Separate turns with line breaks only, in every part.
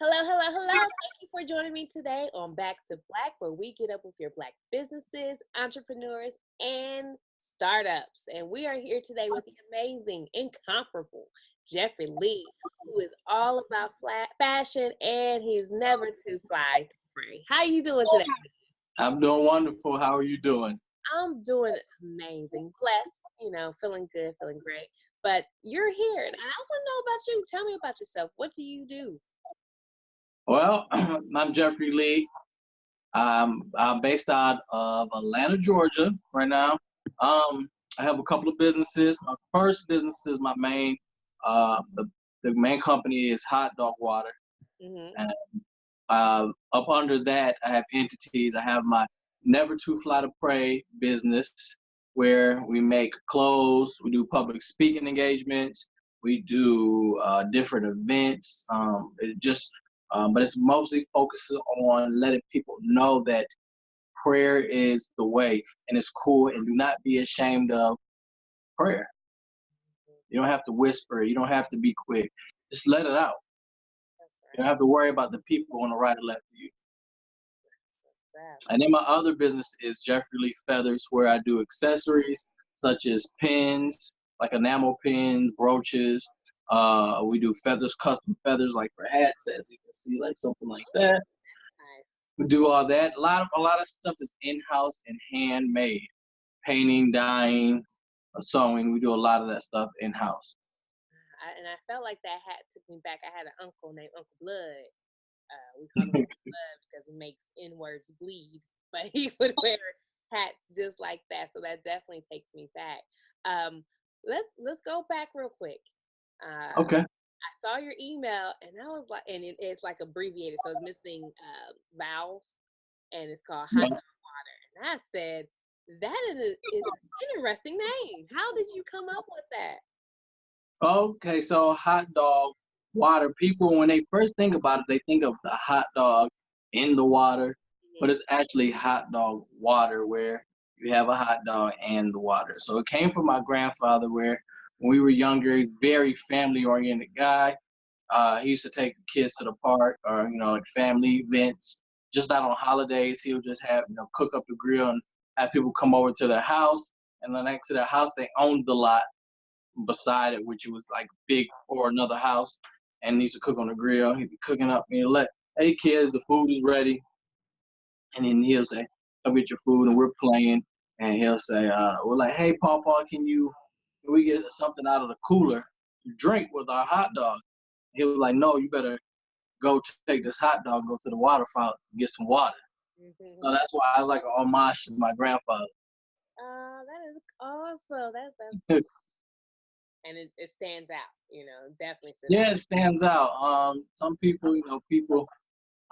Hello, hello, hello. Thank you for joining me today on Back to Black, where we get up with your Black businesses, entrepreneurs, and startups. And we are here today with the amazing, incomparable Jeffrey Lee, who is all about fashion and he's never too fly to free. How you doing today?
I'm doing wonderful. How are you doing?
I'm doing amazing, blessed, feeling good, feeling great. But you're here, and I want to know about you. Tell me about yourself. What do you do?
Well, I'm Jeffrey Lee. I'm based out of Atlanta, Georgia right now. I have a couple of businesses. My first business is my main, the main company is Hot Dog Water.
Hmm.
And up under that, I have entities. I have my Never Too Fly to Pray business where we make clothes, we do public speaking engagements, we do different events. But it's mostly focused on letting people know that prayer is the way and it's cool, and do not be ashamed of prayer. You don't have to whisper, you don't have to be quick. Just let it out.
That's
You don't
right.
have to worry about the people on the right or left of you.
That's
And then my other business is Jeffrey Lee Feathers, where I do accessories such as pins, like enamel pins, brooches. We do feathers, custom feathers, like for hats, as you can see, like something like that.
nice.
We do all that. A lot of stuff is in-house and handmade. Painting, dyeing, sewing. We do a lot of that stuff in-house.
And I felt like that hat took me back. I had an uncle named Uncle Blood. We called him Uncle Blood because he makes N words bleed, but he would wear hats just like that. So that definitely takes me back. Um, let's go back real quick.
Okay.
I saw your email and I was like, and it's like abbreviated, so it's missing vowels, and it's called Hot
Yeah.
Dog Water. And I said is an interesting name. How did you come up with that?
Okay, so hot dog water. People, when they first think about it, they think of the hot dog in the water, but
Mhm.
it's actually hot dog water where you have a hot dog and the water. So it came from my grandfather where when we were younger, he's very family oriented guy. He used to take the kids to the park or, like family events, just not on holidays. He would just have, cook up the grill and have people come over to their house. And then next to their house, they owned the lot beside it, which was like big for another house, and he used to cook on the grill. He'd be cooking up and he'd let, hey kids, the food is ready. And then he'll say, come get your food, and we're playing. And he'll say, we're like, hey, Paw, can we get something out of the cooler to drink with our hot dog? He was like, no, you better go take this hot dog, go to the water fountain, get some water. So
Mhm.
that's why I was like an homage to my grandfather.
Oh, that is awesome. That's and it stands out. Definitely stands
Yeah, it stands out. Some people, people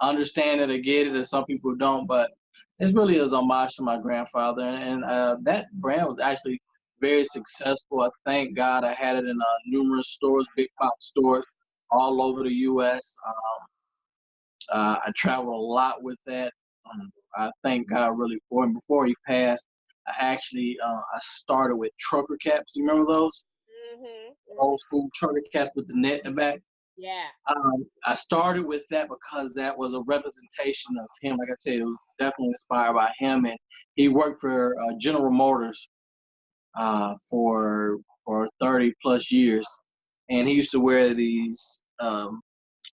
understand it or get it, and some people don't. But it's really a homage to my grandfather, and that brand was actually very successful. I thank God I had it in numerous stores, big box stores all over the U.S. I traveled a lot with that. I thank God really for him. Before he passed, I started with trucker caps. You remember those
out. Hmm.
old school trucker caps with the net in the back?
Yeah.
I started with that because that was a representation of him. Like I said, it was definitely inspired by him, and he worked for General Motors for 30 plus years, and he used to wear these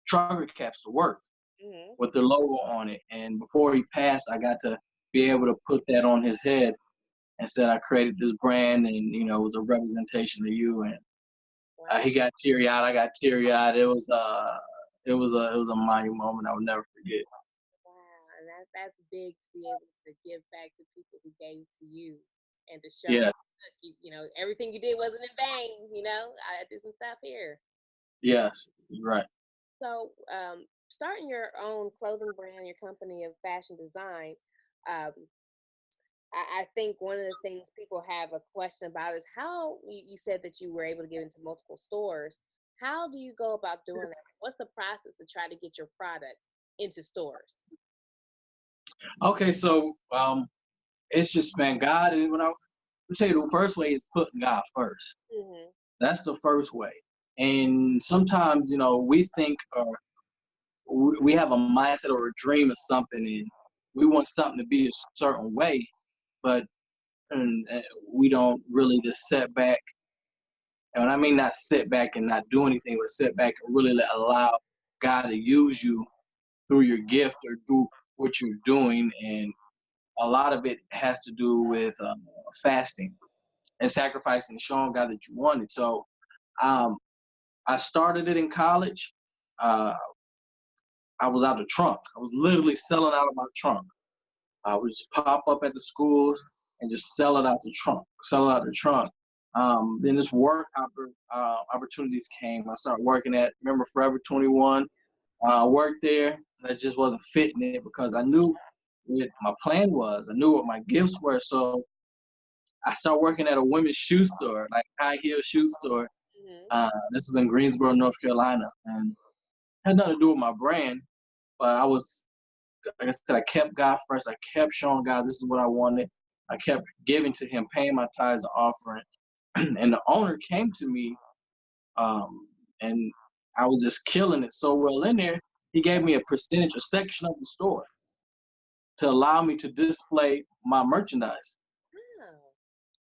trucker caps to work
Hmm.
with the logo on it. And before he passed, I got to be able to put that on his head and said I created this brand, and it was a representation of you. And
Wow.
he got teary eyed. I got teary eyed. It was a mighty moment I will never forget.
Wow. And that's big to be able to give back to people who gave to you and to show
Yeah.
that look, everything you did wasn't in vain. I did some stuff here.
Yes. You're right.
So, starting your own clothing brand, your company of fashion design, um, I think one of the things people have a question about is how you said that you were able to get into multiple stores. How do you go about doing that? What's the process to try to get your product into stores?
Okay. So it's just, man, God. And when I say the first way is putting God first.
Hmm.
That's the first way. And sometimes we think, or we have a mindset or a dream of something, and we want something to be a certain way, but we don't really just sit back. And I mean, not sit back and not do anything, but sit back and really allow God to use you through your gift or through what you're doing. And a lot of it has to do with fasting and sacrificing, showing God that you want it. So um, I started it in college. Uh, I was out the trunk. I was literally selling out of my trunk. I would just pop up at the schools and just sell it out the trunk, sell it out the trunk. Then this opportunities came. I started working at, remember, Forever 21. I worked there. I just wasn't fitting it because I knew what my plan was. I knew what my gifts were. So I started working at a women's shoe store, like high heel shoe store.
Mhm.
This was in Greensboro, North Carolina, and had nothing to do with my brand. But I was, like I said, I kept God first. I kept showing God this is what I wanted. I kept giving to Him, paying my tithes and offering. And the owner came to me, and I was just killing it so well in there. He gave me a percentage, a section of the store to allow me to display my merchandise.
Oh.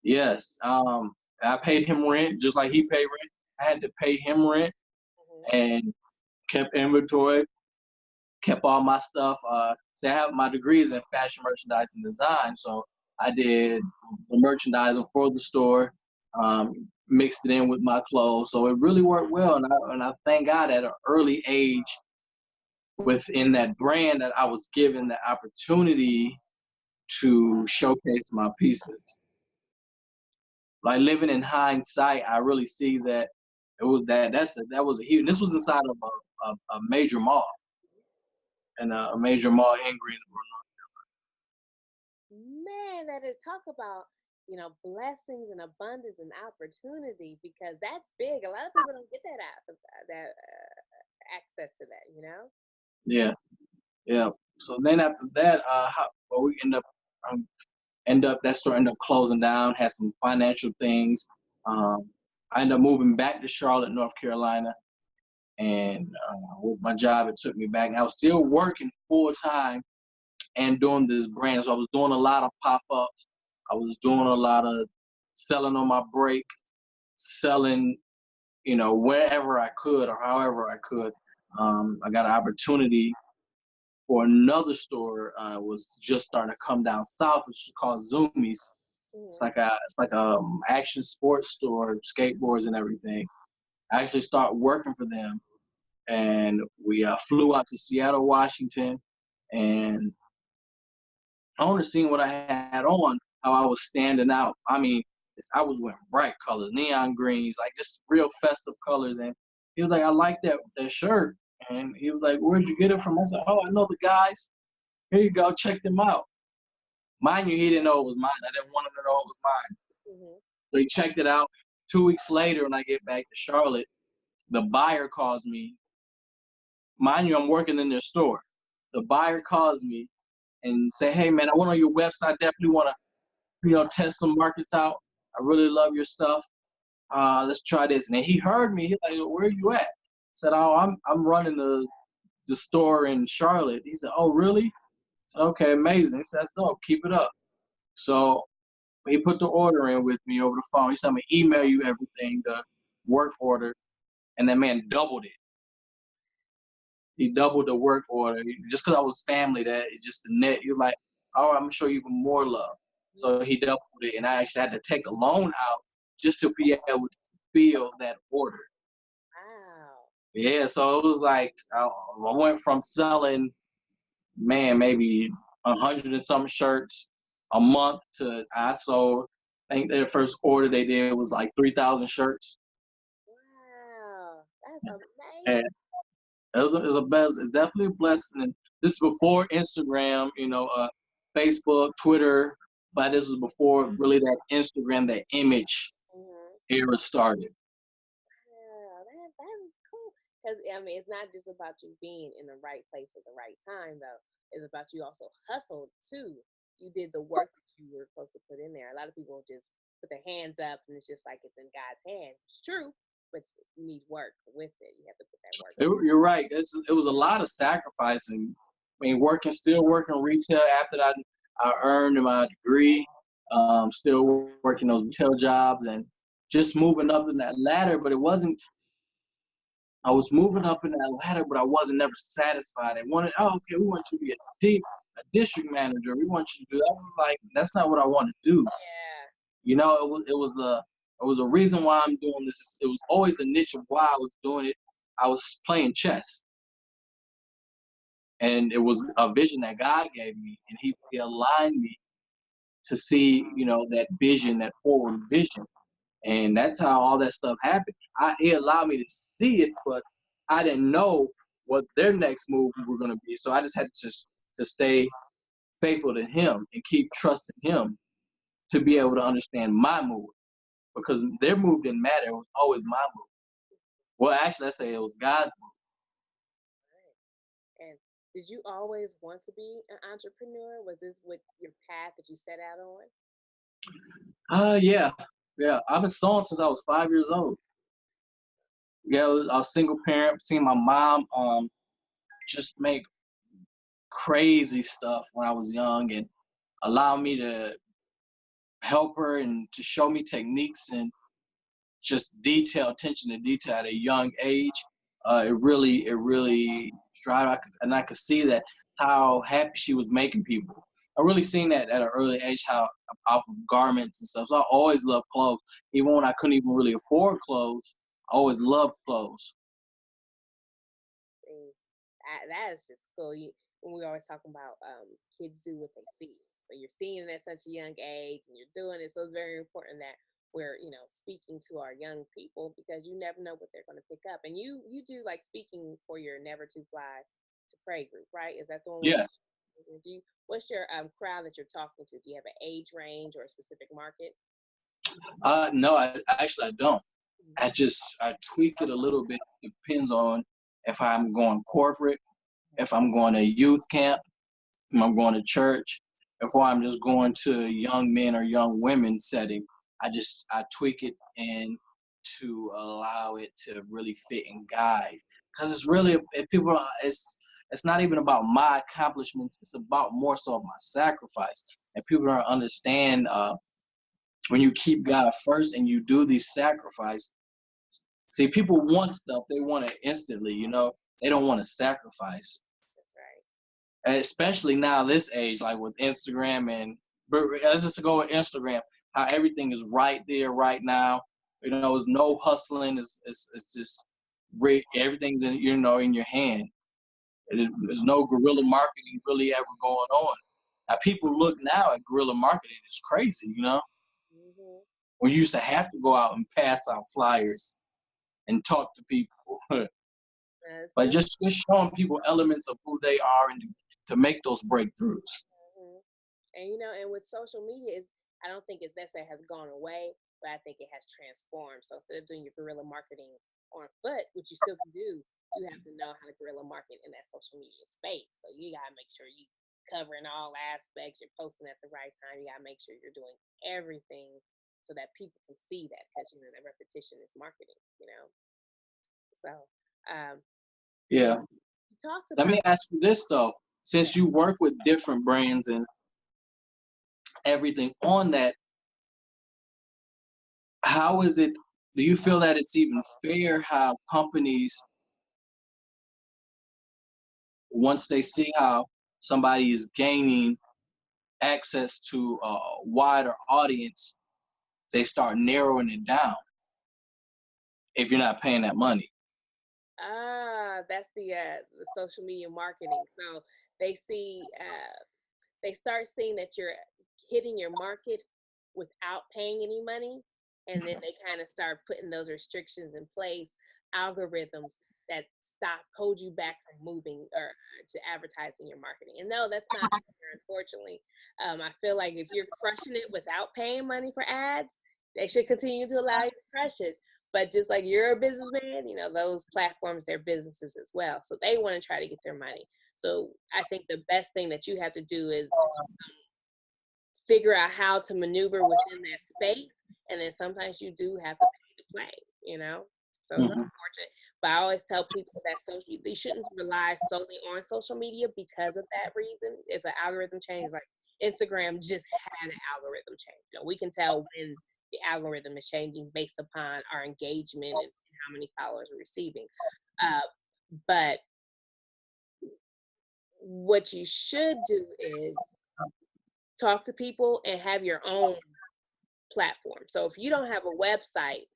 Yes, I paid him rent just like he paid rent. I had to pay him rent
Mhm.
and kept inventory, kept all my stuff. So I have my degrees in fashion merchandising design. So I did the merchandising for the store, mixed it in with my clothes. So it really worked well. And I thank God at an early age within that brand that I was given the opportunity to showcase my pieces. Like living in hindsight, I really see that it was that was a huge. This was inside of a major mall and a major mall in Greensboro.
Man, that is talk about, blessings and abundance and opportunity because that's big. A lot of people don't get that access to that.
Yeah, yeah. So then after that, well, we um, that store ended up closing down. Had some financial things. Um, I ended up moving back to Charlotte, North Carolina, and with my job, it took me back. And I was still working full time and doing this brand. So I was doing a lot of pop ups. I was doing a lot of selling on my break, selling, wherever I could or however I could. I got an opportunity for another store. Was just starting to come down south, which is called Zoomies.
Hmm.
It's like a action sports store, skateboards and everything. I actually started working for them, and we flew out to Seattle, Washington, and owner seen what I had on, how I was standing out. I mean, I was wearing bright colors, neon greens, like just real festive colors. And he was like, I like that shirt. And he was like, where'd you get it from? I said, oh, I know the guys. Here you go, check them out. Mind you, he didn't know it was mine. I didn't want him to know it was mine.
Hmm.
So he checked it out. 2 weeks later, when I get back to Charlotte, the buyer calls me. Mind you, I'm working in their store. The buyer calls me and say, hey man, I went on your website. Definitely want to test some markets out. I really love your stuff. Let's try this. And then he heard me. He's like, where are you at? I said, oh, I'm running the store in Charlotte. He said, oh, really? I said, okay, amazing. He says, no, keep it up. So he put the order in with me over the phone. He said, I'm going to email you everything, the work order. And that man doubled it. He doubled the work order just because I was family. That just the net. You're like, all right, I'm gonna show you even more love. So he doubled it, and I actually had to take a loan out just to be able to fill that order.
Wow.
Yeah, so it was like I went from selling, man, maybe 100 and some shirts a month to I sold. I think their first order they did was like 3,000 shirts,
Wow. That's
and
amazing.
it's definitely a blessing. And this is before Instagram, Facebook, Twitter, but this was before really that Instagram, that image
Hmm.
era started.
Yeah, that is cool. Because I mean, it's not just about you being in the right place at the right time, though. It's about you also hustled too. You did the work that you were supposed to put in there. A lot of people just put their hands up, and it's just like it's in God's hand. It's true, but you need work with it. You have to put that work
You're right. It was a lot of sacrificing. I mean, still working retail after that I earned my degree. Still working those retail jobs and just moving up in that ladder. But it wasn't. I was moving up in that ladder, but I wasn't never satisfied. I wanted, oh, okay, we want you to be a district manager. We want you to do that. I was like, that's not what I want to do.
in.
You know, it was a reason why I'm doing this. It was always a niche of why I was doing it. I was playing chess, and it was a vision that God gave me, and He aligned me to see, you know, that vision, that forward vision, and that's how all that stuff happened. He allowed me to see it, but I didn't know what their next move were going to be, so I just had to stay faithful to Him and keep trusting Him to be able to understand my move, because their move didn't matter. It was always my move. Well, actually, let's say it was God's move.
Right. And did you always want to be an entrepreneur? Was this what your path that you set out on?
Yeah, yeah. I've been sewing since I was 5 years old. Yeah, I was single parent, seeing my mom just make crazy stuff when I was young, and allow me to help her and to show me techniques and just attention to detail at a young age. It really strived, and I could see that how happy she was making people. I really seen that at an early age, how off of garments and stuff. So I always loved clothes, even when I couldn't even really afford clothes. I always loved clothes.
See, that is just cool. When we always talking about kids do what they see. So you're seeing it at such a young age and you're doing it. So it's very important that we're, speaking to our young people because you never know what they're going to pick up. And you do like speaking for your Never to Fly to Pray group, right? Is that the one where
Yes.
what's your crowd that you're talking to? Do you have an age range or a specific market?
No, I don't.
Mhm.
I tweak it a little bit. Depends on if I'm going corporate, if I'm going to youth camp, if I'm going to church, if I'm just going to young men or young women setting. I tweak it and to allow it to really fit and guide. Because it's really, if people are, it's not even about my accomplishments. It's about more so of my sacrifice. And people don't understand, when you keep God first and you do these sacrifice. See, people want stuff, they want it instantly, you know. They don't want to sacrifice.
That's right.
Especially now this age, like with Instagram but let's just go with Instagram, how everything is right there right now. You know, there's no hustling. It's just everything's in, you know, in your hand. There's no guerrilla marketing really ever going on. Now people look now at guerrilla marketing, it's crazy, you know.
Hmm.
We used to have to go out and pass out flyers and talk to people.
That's
But
it.
just showing people elements of who they are and to make those breakthroughs.
Mhm. And with social media, I don't think it's necessarily has gone away, but I think it has transformed. So instead of doing your guerrilla marketing on foot, which you still can do, you have to know how to guerrilla market in that social media space. So you gotta make sure you covering all aspects, you're posting at the right time, you gotta make sure you're doing everything so that people can see that because that repetition is marketing. So um
Yeah.
you talked
Let
about
me ask you this though.
yeah.
Since you work with different brands and everything on that, how is it, do you feel that it's even fair how companies, once they see how somebody is gaining access to a wider audience, they start narrowing it down if you're not paying that money?
That's the social media marketing. So they see they start seeing that you're hitting your market without paying any money, and then they kind of start putting those restrictions in place, algorithms that hold you back from moving or to advertising your marketing. And no, that's not fair, unfortunately. I feel like if you're crushing it without paying money for ads, they should continue to allow you to crush it. But just like you're a businessman, those platforms, they're businesses as well. So they want to try to get their money. So I think the best thing that you have to do is figure out how to maneuver within that space. And then sometimes you do have to pay to play. So it's
Mhm.
unfortunate. But I always tell people that they shouldn't rely solely on social media because of that reason. If an algorithm changes, like Instagram just had an algorithm change. You know, we can tell when the algorithm is changing based upon our engagement and how many followers we're receiving. Uh, but what you should do is talk to people and have your own platform. So if you don't have a website,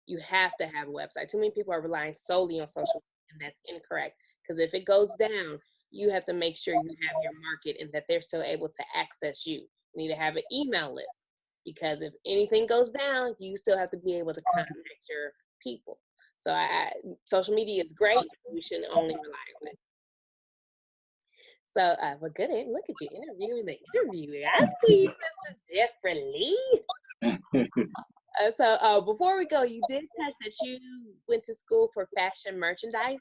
you have to have a website. Too many people are relying solely on social media, and that's incorrect. Because if it goes down, you have to make sure you have your market and that they're still able to access you. You need to have an email list because if anything goes down, you still have to be able to contact your people. So social media is great. We shouldn't only rely on it. So, well, good. Look at you interviewing the interviewer. I see you, Mr. Jeffrey Lee. Before we go, you did touch that you went to school for fashion merchandising,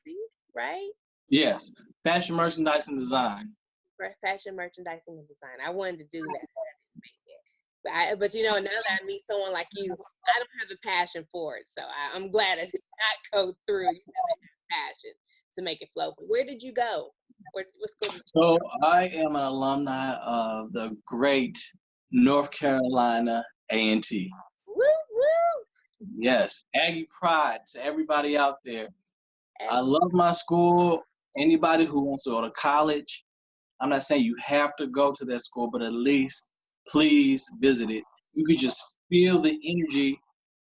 right?
Yes, fashion merchandise and design.
For fashion merchandising and design. I wanted to do that. But you know, now that I meet someone like you, I don't have the passion for it. So I'm glad I did not go through. You have the passion to make it flow. But where did you go? What school did you
So I am an alumni of the great North Carolina A&T.
go? Woo woo!
Yes, Aggie pride to everybody out there. I
And
love my school. Anybody who wants to go to college, I'm not saying you have to go to that school, but at least please visit it. You could just feel the energy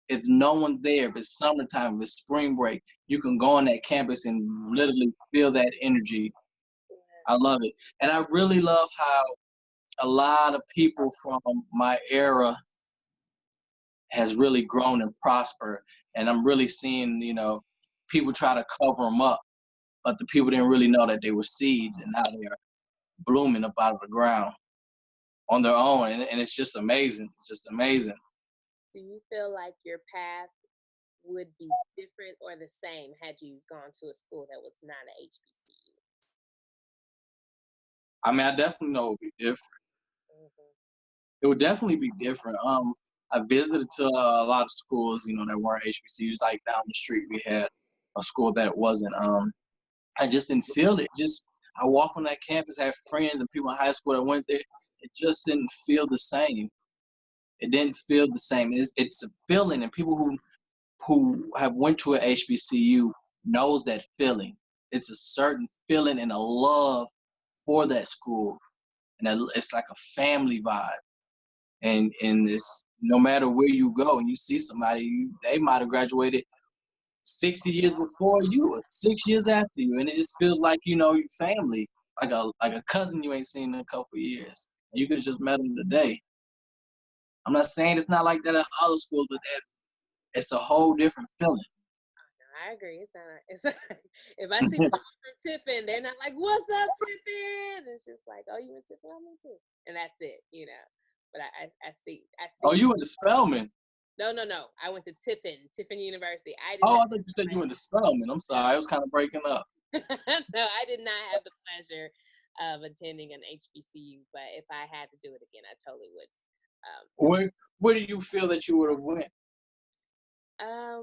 if no one's there, if it's summertime, if it's spring break, you can go on that campus and literally feel that energy. I love it. And I really love how a lot of people from my era has really grown and prospered. And I'm really seeing, people try to cover them up, but the people didn't really know that they were seeds and now they're blooming up out of the ground on their own. And it's just amazing. It's just amazing.
do you feel like your path would be different or the same had you gone to a school that was not a HBCU?
I mean, I definitely know it would be different.
Mm-hmm.
It would definitely be different. I visited to a lot of schools, that weren't HBCUs. Like down the street, we had a school that wasn't. I just didn't feel it. Just I walk on that campus, had friends and people in high school that went there. It just didn't feel the same. It didn't feel the same. It's a feeling, and people who have went to an HBCU knows that feeling. It's a certain feeling and a love for that school, and it's like a family vibe. And it's no matter where you go and you see somebody, they might have graduated 60 years before you or 6 years after you, and it just feels like your family, like a cousin you ain't seen in a couple of years. You could have just met them today. I'm not saying it's not like that at other schools, but it's a whole different feeling.
I agree. It's not. It's if I see someone from Tiffin, they're not like, "What's up, Tiffin?" It's just like, "Oh, you in Tiffin? I'm in too," and that's it, you know. But I see. I
Oh,
see.
you went to Spelman.
No, no, no. I went to Tiffin University. I did
Oh,
not.
I thought you said you went to Spelman. I'm sorry, I was kind of breaking up.
No, I did not have the pleasure of attending an HBCU. But if I had to do it again, I totally would. Um,
Where do you feel that you would have went?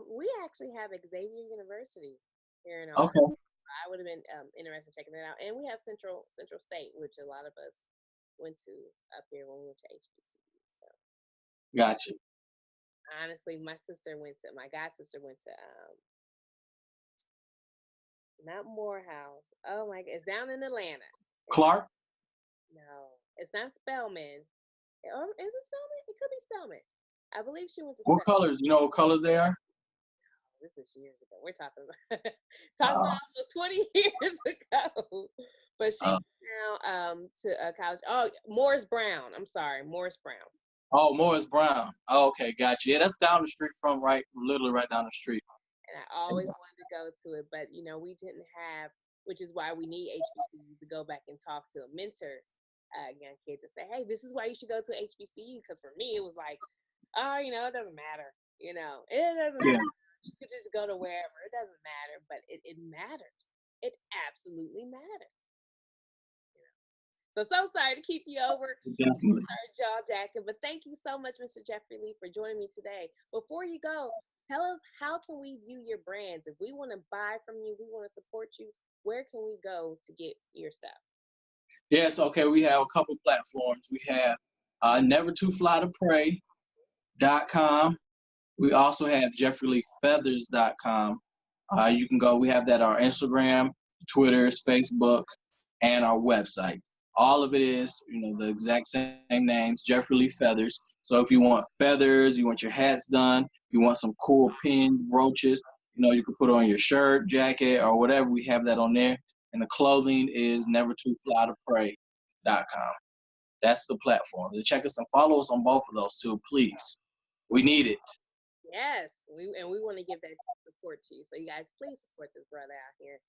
we actually have Xavier University here in Ohio.
Okay,
I would have been interested in checking that out. And we have Central State, which a lot of us went to up here when we went to HBCU. So
gotcha.
honestly, my god sister went to not Morehouse. Oh my god, it's down in Atlanta. It's
Clark.
no, it's not Spelman. Or is it Spelman? It could be Spelman. I believe she went to
What
Spelman.
colors? You know what colors they are?
This is years ago. We're talking about talking
Uh,
about almost 20 years ago. But she
uh,
went now to college. Oh, Morris Brown. I'm sorry, Morris Brown.
oh, Morris Brown. Oh, okay, gotcha. Yeah, that's down the street from literally right down the street.
And I always wanted to go to it, but you know we didn't have, which is why we need HBCUs to go back and talk to mentor young kids and say, hey, this is why you should go to HBCU. Because for me, it was like, oh, it doesn't matter. It doesn't
Yeah,
matter. You could just go to wherever. It doesn't matter, but it matters. It absolutely matters. So sorry to keep you over.
definitely.
Our jaw jacking, but thank you so much, Mr. Jeffrey Lee, for joining me today. Before you go, tell us, how can we view your brands? If we want to buy from you, we want to support you, where can we go to get your stuff?
Yes, okay, we have a couple platforms. We have nevertooflytopray.com. We also have jeffreyleefeathers.com. You can go, we have that on our Instagram, Twitter, Facebook, and our website. All of it is, the exact same names, Jeffrey Lee Feathers. So if you want feathers, you want your hats done, you want some cool pins, brooches, you can put on your shirt, jacket, or whatever, we have that on there. And the clothing is nevertooflytopray.com. That's the platform. So check us and follow us on both of those too, please. We need it.
Yes, we want to give that support to you. So you guys, please support this brother out here.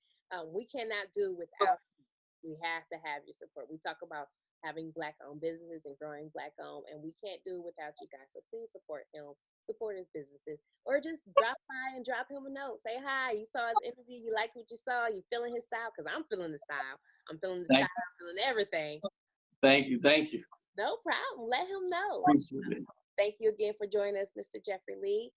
We cannot do without you. We have to have your support. We talk about having Black-owned businesses and growing Black-owned, and we can't do it without you guys. So please support him, support his businesses, or just drop by and drop him a note. Say hi. You saw his interview. You liked what you saw. You feeling his style? Because I'm feeling the style. I'm feeling the
Thank
style. I'm feeling everything.
Thank you. Thank you.
No problem. Let him know.
Appreciate it.
Thank you again for joining us, Mr. Jeffrey Lee.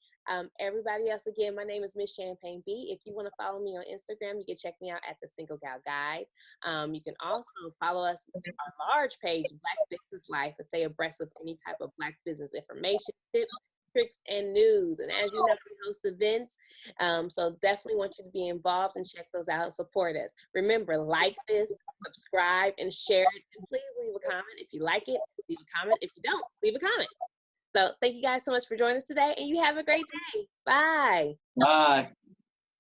Everybody else, again, my name is Miss Champagne B. If you want to follow me on Instagram, you can check me out at the Single Gal Guide. You can also follow us on our large page, Black Business Life, and stay abreast of any type of Black business information, tips, tricks, and news. And as you know, we host events, so definitely want you to be involved and check those out and support us. Remember, like this, subscribe, and share it. And please leave a comment. If you like it, leave a comment. If you don't, leave a comment. So thank you guys so much for joining us today, and you have a great day. Bye.
Bye.